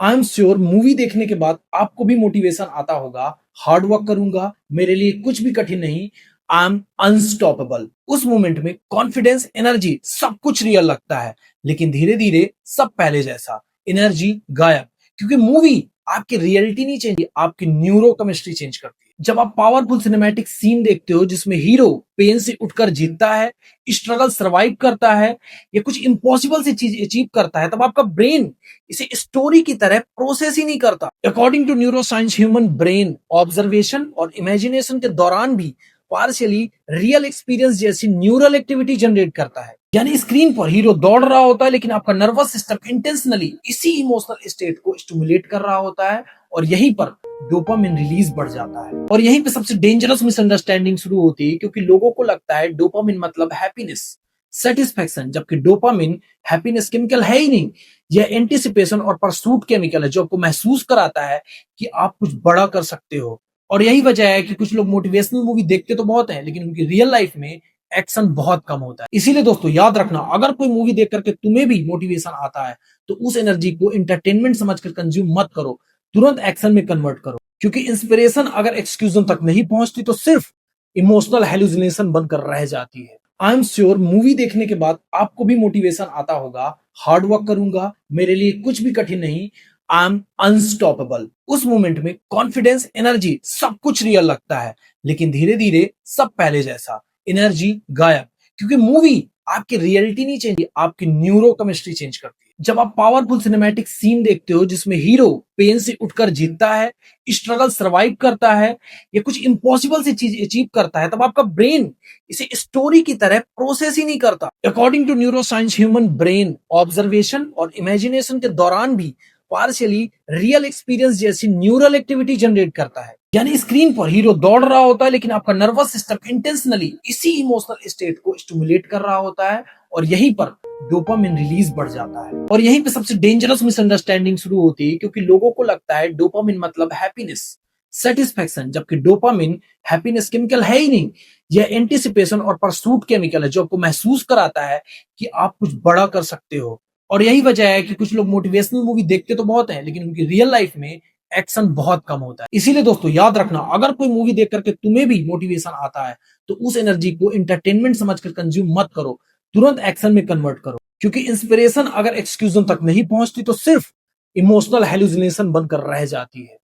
I am sure movie देखने के बाद आपको भी मोटिवेशन आता होगा। हार्ड वर्क करूंगा, मेरे लिए कुछ भी कठिन नहीं। I am unstoppable. उस मोमेंट में कॉन्फिडेंस, एनर्जी, सब कुछ रियल लगता है। लेकिन धीरे धीरे सब पहले जैसा, एनर्जी गायब। क्योंकि मूवी आपकी रियलिटी नहीं चेंज, आपकी न्यूरो केमिस्ट्री चेंज करती है। जब आप पावरफुल सिनेमैटिक सीन देखते हो जिसमें हीरो पेन से उठकर जीतता है, स्ट्रगल सर्वाइव करता है, या कुछ इम्पॉसिबल सी चीज अचीव करता है, तब आपका ब्रेन इसे स्टोरी की तरह प्रोसेस ही नहीं करता। According to neuro science, human brain observation और इमेजिनेशन के दौरान भी पार्शियली रियल एक्सपीरियंस जैसी न्यूरल एक्टिविटी जनरेट करता है। यानी स्क्रीन पर हीरो दौड़ रहा होता है, लेकिन आपका नर्वस सिस्टम इंटेंशनली इसी इमोशनल स्टेट को स्टिमुलेट कर रहा होता है, और यहीं पर डोपामिन रिलीज बढ़ जाता है। और यहीं पे सबसे डेंजरस मिसअंडरस्टैंडिंग शुरू होती है, क्योंकि लोगों को लगता है डोपामिन मतलब हैप्पीनेस, सेटिस्फैक्शन, जबकि डोपामिन हैप्पीनेस केमिकल है ही नहीं। यह एंटिसिपेशन और परसूट केमिकल है, जो आपको महसूस कराता है कि आप कुछ बड़ा कर सकते हो। और यही वजह है कि कुछ लोग मोटिवेशनल मूवी देखते तो बहुत हैं, लेकिन उनकी रियल लाइफ में एक्शन बहुत कम होता है। इसीलिए दोस्तों याद रखना, अगर कोई मूवी देख करके तुम्हें भी मोटिवेशन आता है, तो उस एनर्जी को इंटरटेनमेंट समझकर कंज्यूम मत करो, तुरंत एक्शन में कन्वर्ट करो। क्योंकि इंस्पिरेशन अगर एक्सक्यूजन तक नहीं पहुंचती, तो सिर्फ इमोशनल हेलुसिनेशन बनकर रह जाती है। आई एम श्योर मूवी देखने के बाद आपको भी मोटिवेशन आता होगा। हार्ड वर्क करूंगा, मेरे लिए कुछ भी कठिन नहीं। I am unstoppable. उस मोमेंट में कॉन्फिडेंस, एनर्जी, सब कुछ रियल लगता है। लेकिन धीरे धीरे सब पहले जैसा, एनर्जी गायब। क्योंकि मूवी आपकी रियलिटी नहीं चेंज, आपकी न्यूरो केमिस्ट्री चेंज करती है। जब आप पावरफुल सिनेमैटिक सीन देखते हो जिसमें हीरो पेन से उठकर जीतता है, स्ट्रगल सर्वाइव करता है, या कुछ इम्पॉसिबल सी चीज अचीव करता है, तब आपका ब्रेन इसे स्टोरी की तरह प्रोसेस ही नहीं करता। According to neuro science, human brain observation और इमेजिनेशन के दौरान भी पार्शियली रियल एक्सपीरियंस जैसी न्यूरल एक्टिविटी जनरेट करता है। यानी स्क्रीन पर हीरो दौड़ रहा होता है, लेकिन आपका नर्वस सिस्टम इंटेंशनली इसी इमोशनल स्टेट को स्टिमुलेट कर रहा होता है, और यहीं पर डोपामिन रिलीज बढ़ जाता है। और यहीं पे सबसे डेंजरस मिसअंडरस्टैंडिंग शुरू होती है, क्योंकि लोगों को लगता है डोपामिन मतलब हैप्पीनेस, सेटिस्फैक्शन, जबकि डोपामिन हैप्पीनेस केमिकल है ही नहीं। यह एंटिसिपेशन और परसूट केमिकल है, जो आपको महसूस कराता है कि आप कुछ बड़ा कर सकते हो। और यही वजह है कि कुछ लोग मोटिवेशनल मूवी देखते तो बहुत हैं, लेकिन उनकी रियल लाइफ में एक्शन बहुत कम होता है। इसीलिए दोस्तों याद रखना, अगर कोई मूवी देख करके तुम्हें भी मोटिवेशन आता है, तो उस एनर्जी को इंटरटेनमेंट समझकर कंज्यूम मत करो, तुरंत एक्शन में कन्वर्ट करो। क्योंकि इंस्पिरेशन अगर एक्सक्यूजन तक नहीं पहुंचती, तो सिर्फ इमोशनल हेलुसिनेशन बनकर रह जाती है।